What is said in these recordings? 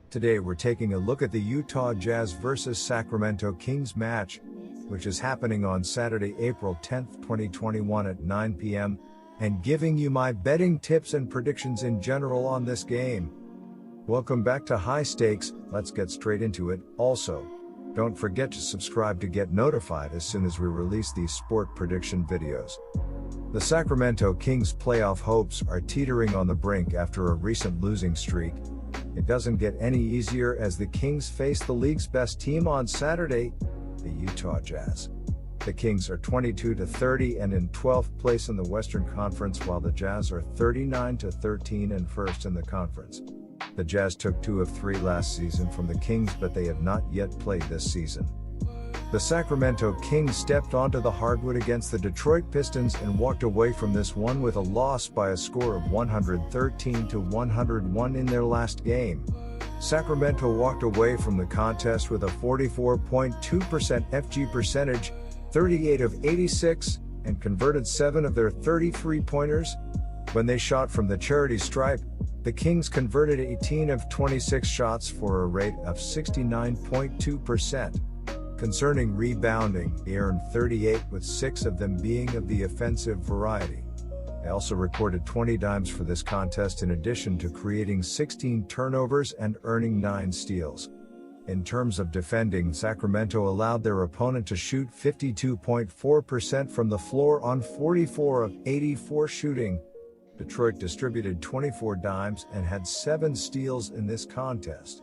Today we're taking a look at the Utah Jazz vs Sacramento Kings match, which is happening on Saturday, April 10, 2021 at 9 p.m., and giving you my betting tips and predictions in general on this game. Welcome back to High Stakes. Let's get straight into it. Also, don't forget to subscribe to get notified as soon as we release these sport prediction videos. The Sacramento Kings' playoff hopes are teetering on the brink after a recent losing streak. It doesn't get any easier as the Kings face the league's best team on Saturday, the Utah Jazz. The Kings are 22-30 and in 12th place in the Western Conference, while the Jazz are 39-13 and first in the conference. The Jazz took 2 of 3 last season from the Kings, but they have not yet played this season. The Sacramento Kings stepped onto the hardwood against the Detroit Pistons and walked away from this one with a loss by a score of 113-101 in their last game. Sacramento walked away from the contest with a 44.2% FG percentage, 38 of 86, and converted 7 of their 33 pointers. When they shot from the charity stripe, the Kings converted 18 of 26 shots for a rate of 69.2%. Concerning rebounding, they earned 38, with 6 of them being of the offensive variety. They also recorded 20 dimes for this contest, in addition to creating 16 turnovers and earning 9 steals. In terms of defending, Sacramento allowed their opponent to shoot 52.4% from the floor on 44 of 84 shooting. Detroit distributed 24 dimes and had 7 steals in this contest.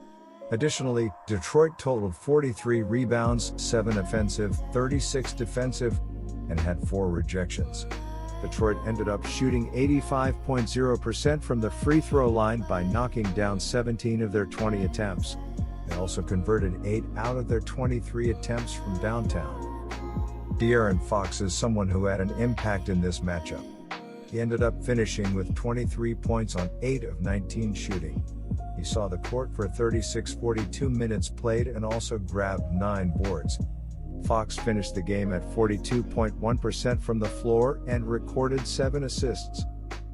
Additionally, Detroit totaled 43 rebounds, 7 offensive, 36 defensive, and had 4 rejections. Detroit ended up shooting 85.0% from the free throw line by knocking down 17 of their 20 attempts. They also converted 8 out of their 23 attempts from downtown. De'Aaron Fox is someone who had an impact in this matchup. He ended up finishing with 23 points on 8 of 19 shooting. He saw the court for 42 minutes played and also grabbed 9 boards. Fox finished the game at 42.1% from the floor and recorded 7 assists.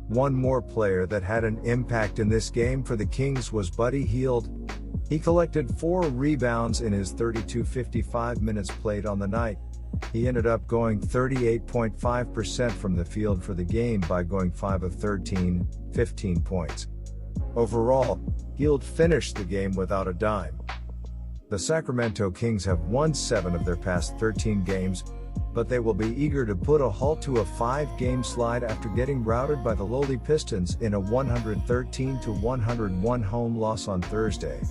One more player that had an impact in this game for the Kings was Buddy Hield. He collected 4 rebounds in his 55 minutes played on the night. He ended up going 38.5% from the field for the game by going 5 of 13, 15 points. Overall, Hield finished the game without a dime. The Sacramento Kings have won 7 of their past 13 games, but they will be eager to put a halt to a 5-game slide after getting routed by the lowly Pistons in a 113-101 home loss on Thursday.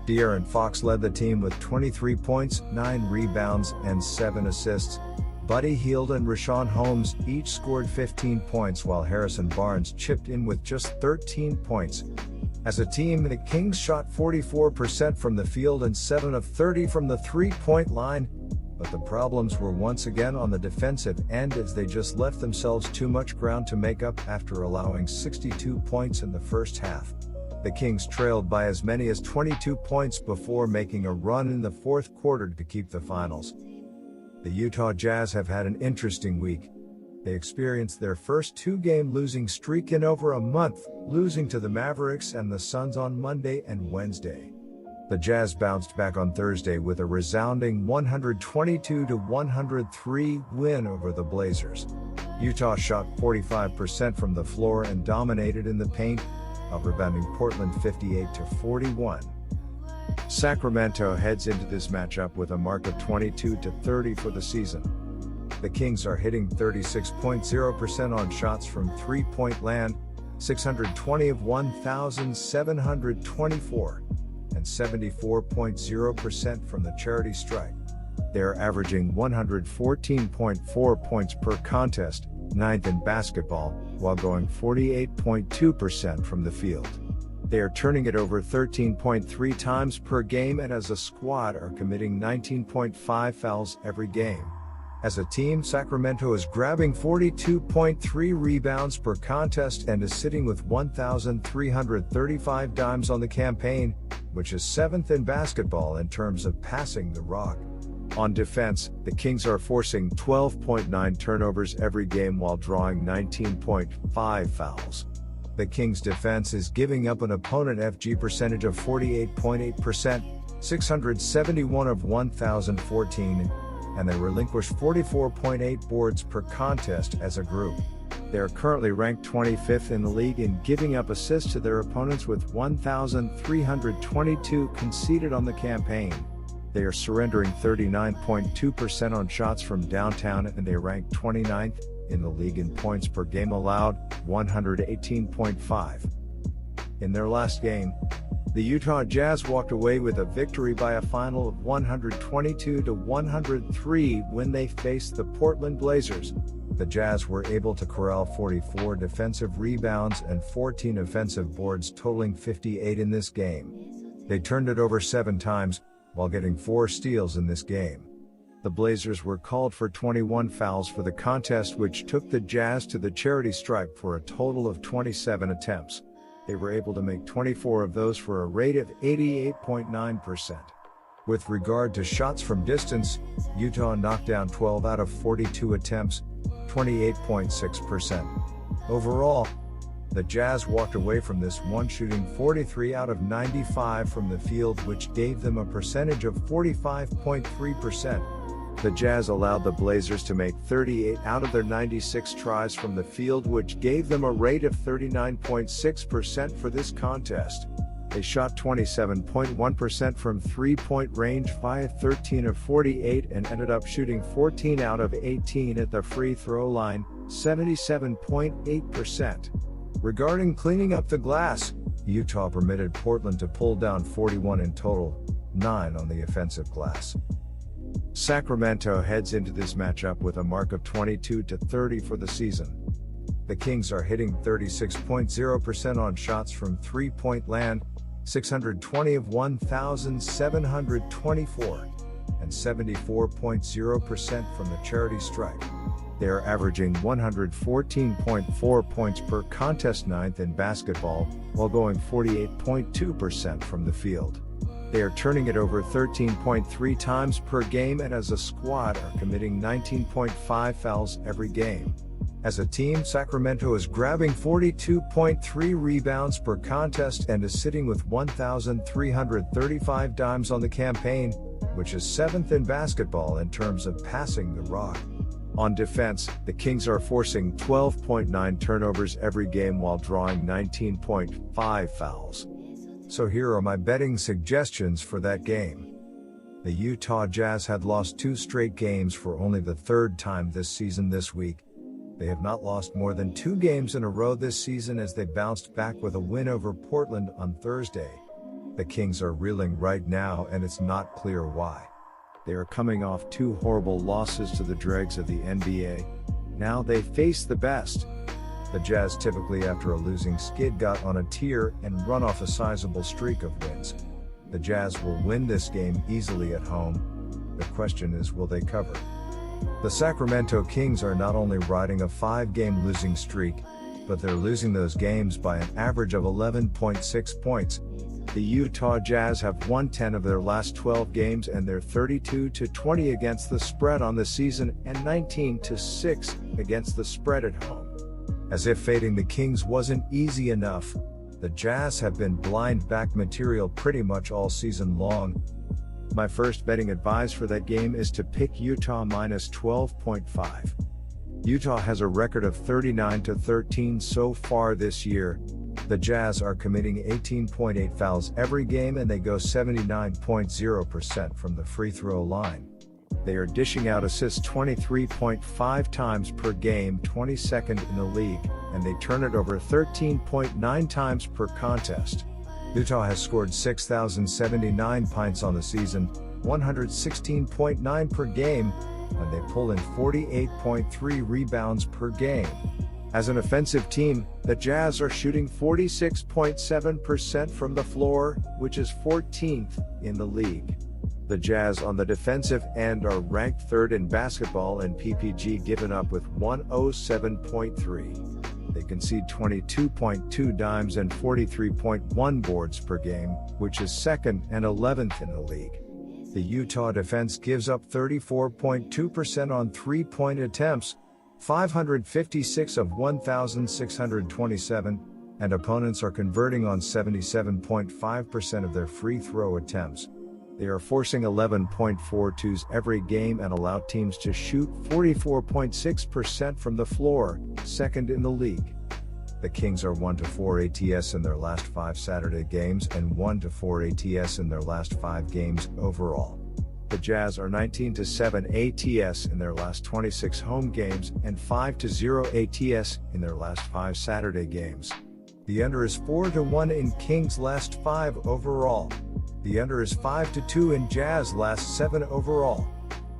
De'Aaron Fox led the team with 23 points, 9 rebounds, and 7 assists. Buddy Hield and Richaun Holmes each scored 15 points, while Harrison Barnes chipped in with just 13 points. As a team, the Kings shot 44% from the field and 7 of 30 from the three-point line, but the problems were once again on the defensive end as they just left themselves too much ground to make up after allowing 62 points in the first half. The Kings trailed by as many as 22 points before making a run in the fourth quarter to keep the finals. The Utah Jazz have had an interesting week. They experienced their first 2-game losing streak in over a month, losing to the Mavericks and the Suns on Monday and Wednesday. The Jazz bounced back on Thursday with a resounding 122-103 win over the Blazers. Utah shot 45% from the floor and dominated in the paint, out-rebounding Portland 58-41. Sacramento heads into this matchup with a mark of 22-30 for the season. The Kings are hitting 36.0% on shots from three-point land, 620 of 1,724, and 74.0% from the charity stripe. They are averaging 114.4 points per contest, 9th in basketball, while going 48.2% from the field. They are turning it over 13.3 times per game and as a squad are committing 19.5 fouls every game. As a team, Sacramento is grabbing 42.3 rebounds per contest and is sitting with 1,335 dimes on the campaign, which is 7th in basketball in terms of passing the rock. On defense, the Kings are forcing 12.9 turnovers every game while drawing 19.5 fouls. The Kings' defense is giving up an opponent FG percentage of 48.8%, 671 of 1,014, and they relinquish 44.8 boards per contest as a group. They are currently ranked 25th in the league in giving up assists to their opponents with 1,322 conceded on the campaign. They are surrendering 39.2% on shots from downtown, and they rank 29th in the league in points per game allowed, 118.5. In their last game, the Utah Jazz walked away with a victory by a final of 122-103 when they faced the Portland Blazers. The Jazz were able to corral 44 defensive rebounds and 14 offensive boards, totaling 58 in this game. They turned it over 7 times, while getting 4 steals in this game. The Blazers were called for 21 fouls for the contest, which took the Jazz to the charity stripe for a total of 27 attempts. They were able to make 24 of those for a rate of 88.9%. With regard to shots from distance, Utah knocked down 12 out of 42 attempts, 28.6%. Overall, the Jazz walked away from this one shooting 43 out of 95 from the field, which gave them a percentage of 45.3%. The Jazz allowed the Blazers to make 38 out of their 96 tries from the field, which gave them a rate of 39.6% for this contest. They shot 27.1% from three-point range via 13 of 48 and ended up shooting 14 out of 18 at the free throw line, 77.8%. Regarding cleaning up the glass, Utah permitted Portland to pull down 41 in total, 9 on the offensive glass. Sacramento heads into this matchup with a mark of 22-30 for the season. The Kings are hitting 36.0% on shots from three-point land, 620 of 1,724, and 74.0% from the charity stripe. They are averaging 114.4 points per contest, 9th in basketball, while going 48.2% from the field. They are turning it over 13.3 times per game, and as a squad are committing 19.5 fouls every game. As a team, Sacramento is grabbing 42.3 rebounds per contest and is sitting with 1,335 dimes on the campaign, which is 7th in basketball in terms of passing the rock. On defense, the Kings are forcing 12.9 turnovers every game while drawing 19.5 fouls. So here are my betting suggestions for that game. The Utah Jazz had lost 2 straight games for only the 3rd time this season this week. They have not lost more than 2 games in a row this season as they bounced back with a win over Portland on Thursday. The Kings are reeling right now, and it's not clear why. They are coming off 2 horrible losses to the dregs of the NBA. Now they face the best. The Jazz, typically after a losing skid, got on a tear and run off a sizable streak of wins. The Jazz will win this game easily at home. The question is, will they cover? The Sacramento Kings are not only riding a 5-game losing streak, but they're losing those games by an average of 11.6 points. The Utah Jazz have won 10 of their last 12 games, and they're 32-20 against the spread on the season and 19-6 against the spread at home. As if fading the Kings wasn't easy enough, the Jazz have been blind back material pretty much all season long. My first betting advice for that game is to pick Utah minus 12.5. Utah has a record of 39-13 so far this year. The Jazz are committing 18.8 fouls every game, and they go 79.0% from the free throw line. They are dishing out assists 23.5 times per game, 22nd in the league, and they turn it over 13.9 times per contest. Utah has scored 6,079 points on the season, 116.9 per game, and they pull in 48.3 rebounds per game. As an offensive team, the Jazz are shooting 46.7% from the floor, which is 14th in the league. The Jazz on the defensive end are ranked 3rd in basketball in PPG, given up with 107.3. They concede 22.2 dimes and 43.1 boards per game, which is 2nd and 11th in the league. The Utah defense gives up 34.2% on three-point attempts, 556 of 1,627, and opponents are converting on 77.5% of their free throw attempts. They are forcing 11.42s every game and allow teams to shoot 44.6% from the floor, second in the league. The Kings are 1-4 ATS in their last 5 Saturday games and 1-4 ATS in their last 5 games overall. The Jazz are 19-7 ATS in their last 26 home games and 5-0 ATS in their last 5 Saturday games. The under is 4-1 in Kings' last 5 overall. The under is 5-2 in Jazz last 7 overall.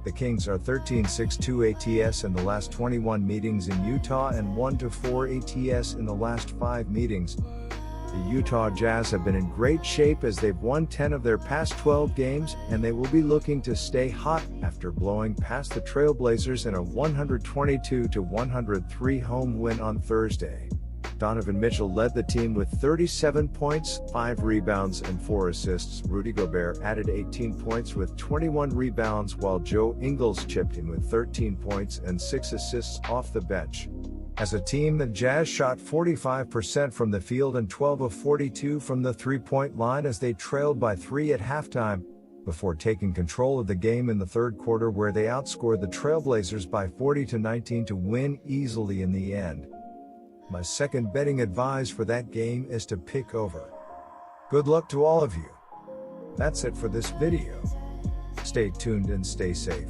The Kings are 13-6-2 ATS in the last 21 meetings in Utah and 1-4 ATS in the last 5 meetings. The Utah Jazz have been in great shape as they've won 10 of their past 12 games, and they will be looking to stay hot after blowing past the Trailblazers in a 122-103 home win on Thursday. Donovan Mitchell led the team with 37 points, 5 rebounds and 4 assists. Rudy Gobert added 18 points with 21 rebounds, while Joe Ingles chipped in with 13 points and 6 assists off the bench. As a team, the Jazz shot 45% from the field and 12 of 42 from the three-point line as they trailed by 3 at halftime, before taking control of the game in the third quarter, where they outscored the Trailblazers by 40-19 to win easily in the end. My second betting advice for that game is to pick over. Good luck to all of you. That's it for this video. Stay tuned and stay safe.